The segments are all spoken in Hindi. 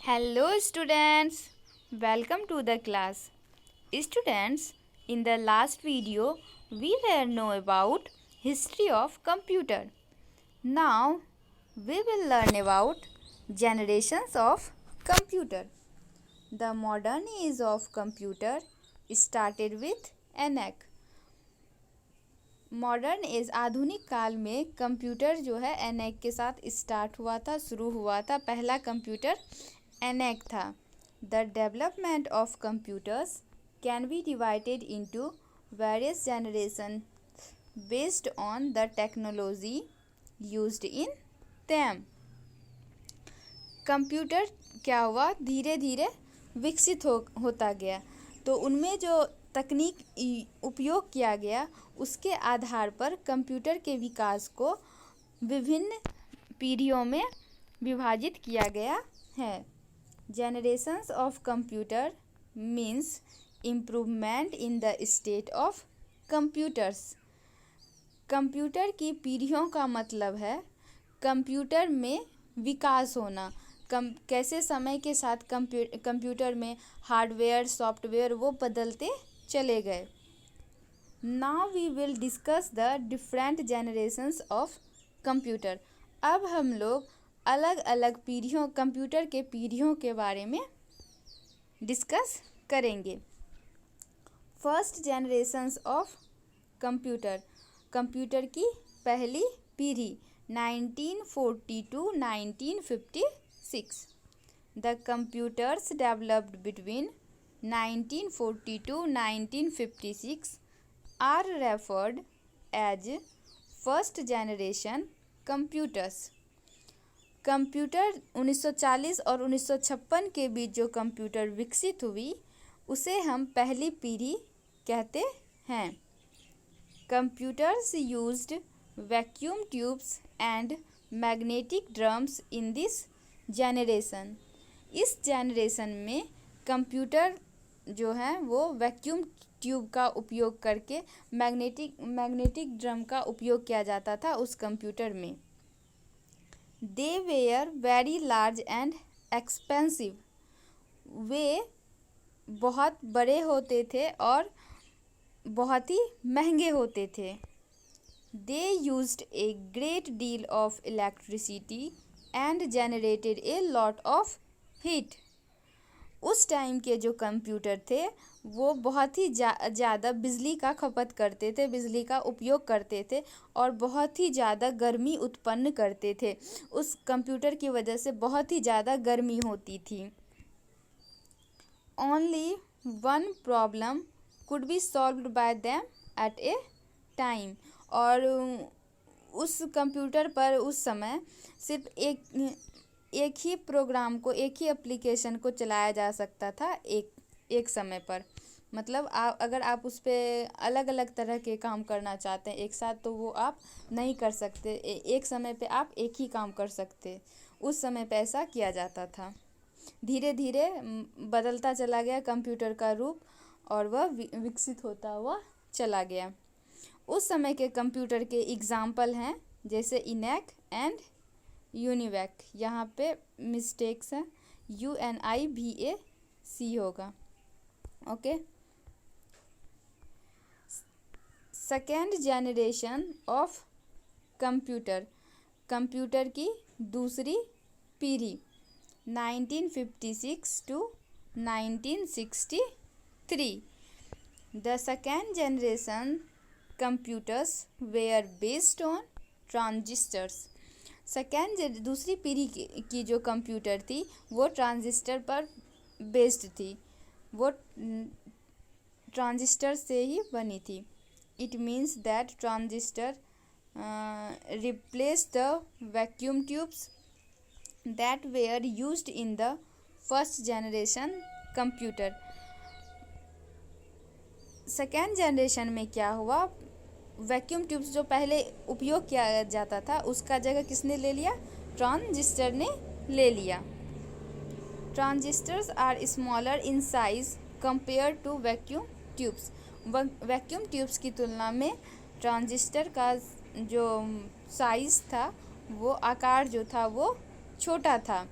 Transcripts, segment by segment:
Hello students, welcome to the class. Students, in the last video we were know about history of computer. Now we will learn about generations of computer. The modern age of computer started with ENIAC. Modern age आधुनिक काल में कंप्यूटर जो है ENIAC के साथ स्टार्ट हुआ था, शुरू हुआ था। पहला कंप्यूटर ENIAC था। The development of computers can be divided into various generation based on the technology used in them. Computer क्या हुआ, धीरे धीरे विकसित होता गया। तो उनमें जो तकनीक उपयोग किया गया उसके आधार पर कंप्यूटर के विकास को विभिन्न पीढ़ियों में विभाजित किया गया है। Generations of computer means improvement in the state of computers. Computer की पीढ़ियों का मतलब है कंप्यूटर में विकास होना। कैसे समय के साथ कंप्यूटर में हार्डवेयर सॉफ्टवेयर वो बदलते चले गए। Now we will discuss the different generations of computer. अब हम लोग अलग अलग पीढ़ियों कंप्यूटर के पीढ़ियों के बारे में डिस्कस करेंगे। First generations of computer, computer की पहली पीढ़ी 1940 to 1956। The computers developed between 1940 to 1956 are referred as first generation computers। Computer 1940 और 1956 के बीच जो कंप्यूटर विकसित हुई उसे हम पहली पीढ़ी कहते हैं। Computers used vacuum tubes and magnetic drums in this generation. इस जनरेशन में कंप्यूटर जो है वो वैक्यूम ट्यूब का उपयोग करके मैग्नेटिक ड्रम का उपयोग किया जाता था उस कंप्यूटर में। They were very large and expensive. वे बहुत बड़े होते थे और बहुत ही महंगे होते थे। They used a great deal of electricity and generated a lot of heat. उस टाइम के जो कंप्यूटर थे वो बहुत ही ज़्यादा बिजली का खपत करते थे, बिजली का उपयोग करते थे और बहुत ही ज़्यादा गर्मी उत्पन्न करते थे। उस कंप्यूटर की वजह से बहुत ही ज़्यादा गर्मी होती थी। Only one problem could be solved bye them at a time. और उस कंप्यूटर पर उस समय सिर्फ एक ही प्रोग्राम को, एक ही एप्लीकेशन को चलाया जा सकता था एक समय पर। मतलब अगर आप उस पर अलग अलग तरह के काम करना चाहते हैं एक साथ तो वो आप नहीं कर सकते। एक समय पे आप एक ही काम कर सकते। उस समय पे ऐसा किया जाता था। धीरे धीरे बदलता चला गया कंप्यूटर का रूप और वह विकसित होता हुआ चला गया। उस समय के कंप्यूटर के एग्जाम्पल हैं जैसे ENIAC एंड यूनिवैक। यहाँ पे मिस्टेक्स हैं, UNIVAC होगा। Okay. Second generation of computer, computer की दूसरी पीढ़ी 1956 to 1963। The second generation computers were based on transistors। दूसरी पीढ़ी की जो कंप्यूटर थी वो ट्रांजिस्टर पर बेस्ड थी, वो ट्रांजिस्टर से ही बनी थी। It means that transistor replace the vacuum tubes that were used in the first generation computer. Second generation में क्या हुआ, वैक्यूम ट्यूब्स जो पहले उपयोग किया जाता था उसका जगह किसने ले लिया, ट्रांजिस्टर ने ले लिया। Transistors are smaller in size compare to vacuum tubes. Vacuum tubes की तुलना में ट्रांजिस्टर का जो साइज था वो आकार जो था वो छोटा था।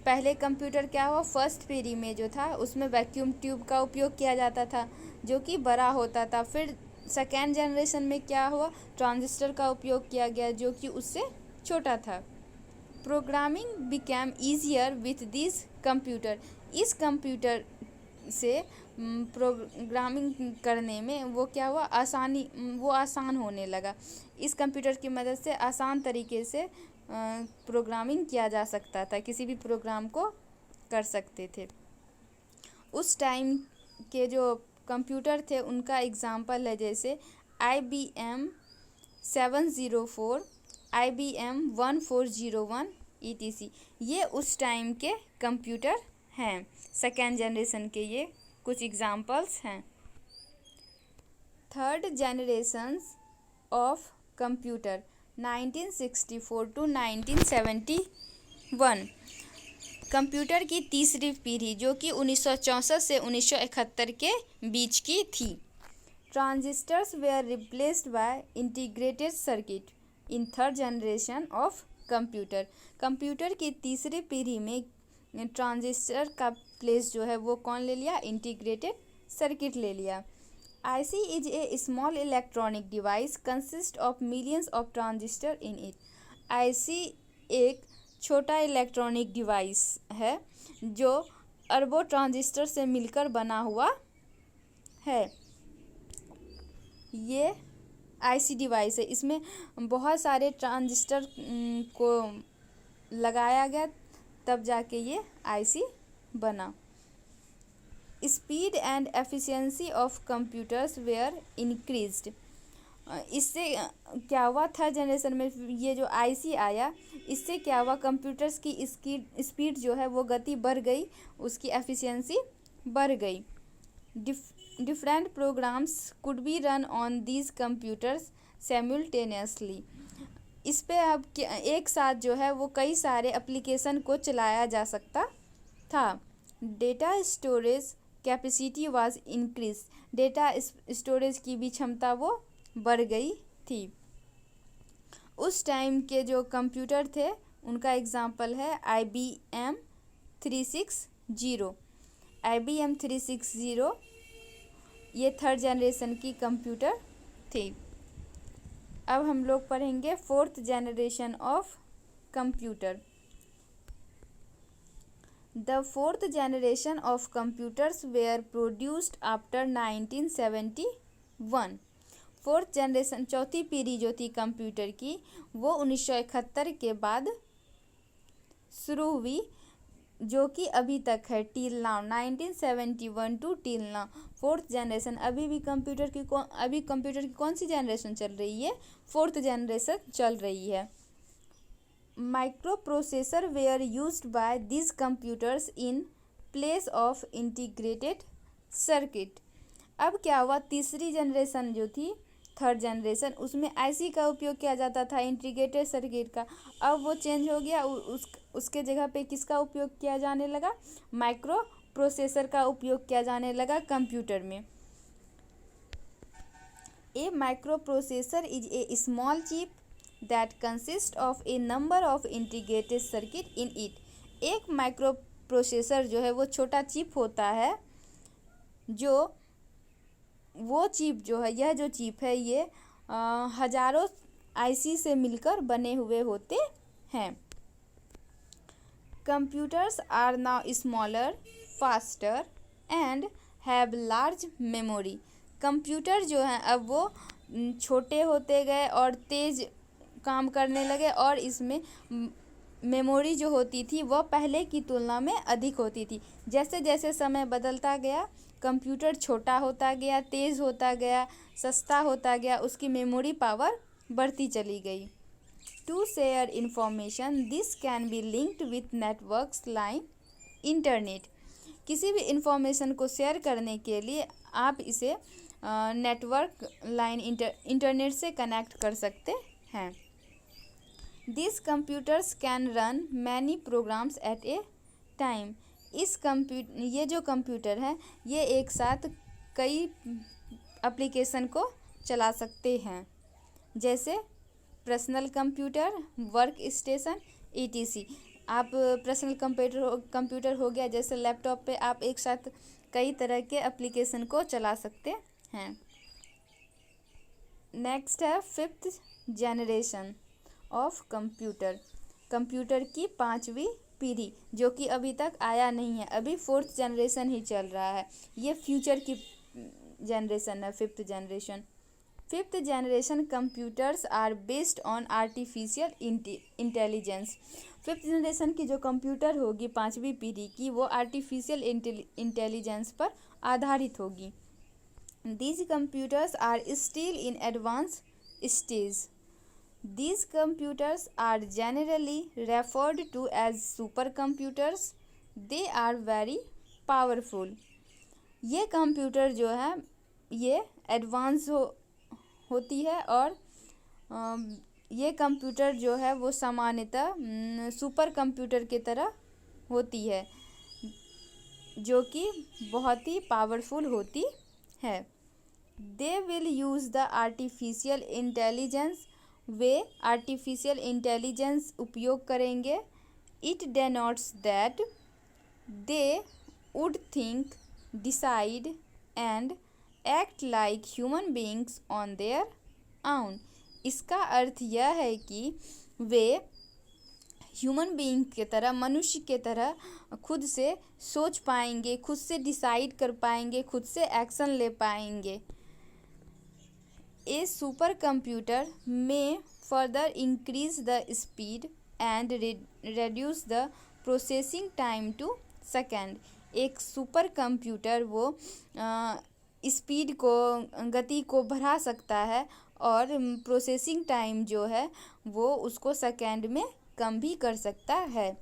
पहले कंप्यूटर क्या हुआ, फर्स्ट पीढ़ी में जो था उसमें वैक्यूम ट्यूब का उपयोग किया जाता था जो कि बड़ा होता था। फिर सेकेंड जनरेशन में क्या हुआ, ट्रांजिस्टर का उपयोग किया गया जो कि उससे छोटा था। Programming became easier with this computer. इस कंप्यूटर से प्रोग्रामिंग करने में वो क्या हुआ, आसान होने लगा। इस कंप्यूटर की मदद से आसान तरीके से प्रोग्रामिंग किया जा सकता था, किसी भी प्रोग्राम को कर सकते थे। उस टाइम के जो कंप्यूटर थे उनका एग्जाम्पल है जैसे IBM 704, IBM 1401 ETC। ये उस टाइम के कंप्यूटर हैं, सेकेंड जनरेशन के ये कुछ एग्जाम्पल्स हैं। Third generations of computer 1964 to 1971। Computer की तीसरी पीढ़ी जो कि 1964 से 1971 के बीच की थी। Transistors were replaced by integrated circuit in third generation of computer. Computer की तीसरी पीढ़ी में ट्रांजिस्टर का प्लेस जो है वो कौन ले लिया, इंटीग्रेटेड सर्किट ले लिया। IC is a small electronic device consist of millions of transistor in it। IC एक छोटा इलेक्ट्रॉनिक डिवाइस है जो अरबों ट्रांजिस्टर से मिलकर बना हुआ है। ये IC डिवाइस है, इसमें बहुत सारे ट्रांजिस्टर को लगाया गया तब जाके ये IC बना। Speed and efficiency of computers were increased. इससे क्या हुआ, थर्ड जनरेशन में ये जो IC आया इससे क्या हुआ, कंप्यूटर्स की स्पीड जो है वो गति बढ़ गई, उसकी एफिशिएंसी बढ़ गई। Different programs could be run on these computers simultaneously. इस पे अब एक साथ जो है वो कई सारे एप्लीकेशन को चलाया जा सकता था। Data storage capacity was increase. Data storage की भी क्षमता वो बढ़ गई थी। उस टाइम के जो कंप्यूटर थे उनका एग्जांपल है IBM 360। IBM 360 ये थर्ड जनरेशन की कंप्यूटर थी। अब हम लोग पढ़ेंगे fourth generation of computer. The fourth generation of computers were produced after 1971। Fourth generation, चौथी पीढ़ी जो थी कंप्यूटर की वो 1971 के बाद शुरू हुई, जो कि अभी तक है till now, 1971 to till now. Fourth generation अभी कंप्यूटर की कौन सी जनरेशन चल रही है, फोर्थ जनरेशन चल रही है। Microprocessor were used by this computers in place of integrated circuit. अब क्या हुआ, तीसरी जनरेशन जो थी थर्ड जनरेशन उसमें IC का उपयोग किया जाता था, इंटीग्रेटेड सर्किट का। अब वो चेंज हो गया, उसके जगह पे किसका उपयोग किया जाने लगा, माइक्रो प्रोसेसर का उपयोग किया जाने लगा कंप्यूटर में। A microprocessor is a small chip that consist of a number of integrated circuit in it. एक माइक्रो प्रोसेसर जो है वो छोटा चिप होता है, जो वो चिप जो है, यह जो चिप है ये हजारों IC से मिलकर बने हुए होते हैं। Computers are now smaller, faster and have large memory. Computer जो है अब वो छोटे होते गए और तेज काम करने लगे, और इसमें मेमोरी जो होती थी वह पहले की तुलना में अधिक होती थी। जैसे जैसे समय बदलता गया कंप्यूटर छोटा होता गया, तेज़ होता गया, सस्ता होता गया, उसकी मेमोरी पावर बढ़ती चली गई। To share information this can be linked with networks like internet. किसी भी इंफॉर्मेशन को शेयर करने के लिए आप इसे नेटवर्क लाइन इंटरनेट से कनेक्ट कर सकते हैं। This computers can run many programs at a time. ये जो कंप्यूटर है ये एक साथ कई एप्लीकेशन को चला सकते हैं, जैसे personal computer, work station, ETC। आप पर्सनल कंप्यूटर हो गया, जैसे लैपटॉप पे आप एक साथ कई तरह के एप्लीकेशन को चला सकते हैं। नेक्स्ट है 5th generation of computer, computer की 5वीं पीढ़ी, जो कि अभी तक आया नहीं है, अभी 4th जनरेशन ही चल रहा है। ये फ्यूचर की जनरेशन है 5th generation. 5th generation computers are based on artificial intelligence. 5th generation की जो कंप्यूटर होगी 5वीं पीढ़ी की, वो आर्टिफिशियल इंटेलिजेंस पर आधारित होगी। These computers are still in advanced stage. These computers are generally referred to as supercomputers. They are very powerful. ये कंप्यूटर जो है ये एडवांस होती है, और ये कंप्यूटर जो है वो सामान्यतः सुपर कंप्यूटर की तरह होती है, जो कि बहुत ही पावरफुल होती है। They will use the artificial intelligence, way artificial intelligence उपयोग करेंगे। It denotes that they would think, decide and act like human beings on their own. इसका अर्थ यह है कि वे ह्यूमन बीइंग की तरह, मनुष्य के तरह खुद से सोच पाएंगे, खुद से डिसाइड कर पाएंगे, खुद से एक्शन ले पाएंगे। A super computer may further increase the speed and reduce the processing time to second. एक सुपर कंप्यूटर वो स्पीड को, गति को बढ़ा सकता है, और प्रोसेसिंग टाइम जो है वो उसको सेकेंड में कम भी कर सकता है।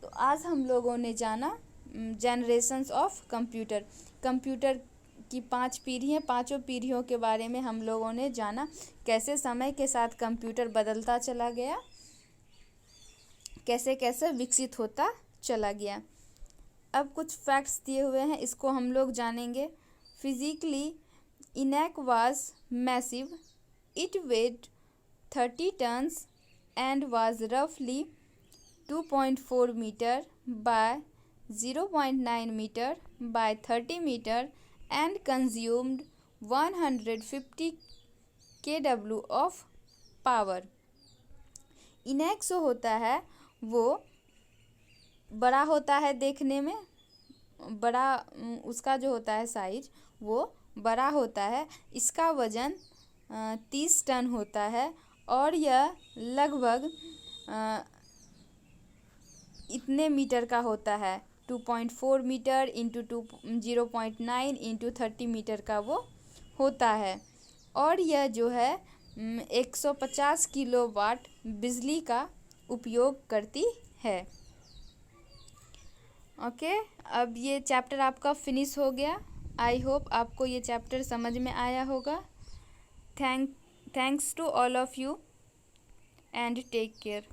तो आज हम लोगों ने जाना जनरेशन्स ऑफ कंप्यूटर, कंप्यूटर की 5 पीढ़ियाँ, 5 पीढ़ियों के बारे में हम लोगों ने जाना, कैसे समय के साथ कंप्यूटर बदलता चला गया, कैसे कैसे विकसित होता चला गया। अब कुछ फैक्ट्स दिए हुए हैं, इसको हम लोग जानेंगे। Physically ENIAC was massive. It weighed 30 tons and was roughly 2.4 meter by 0.9 meter by 30 meter and consumed 150 kW of power. ENIAC जो होता है वो बड़ा होता है, देखने में बड़ा, उसका जो होता है साइज वो बड़ा होता है। इसका वज़न 30 टन होता है, और यह लगभग इतने मीटर का होता है, 2.4 मीटर इंटू 0.9 इंटू 30 मीटर का वो होता है। और यह जो है 150 किलोवाट बिजली का उपयोग करती है। ओके, अब ये चैप्टर आपका फिनिश हो गया। आई होप आपको ये चैप्टर समझ में आया होगा। Thanks to all of you and take care.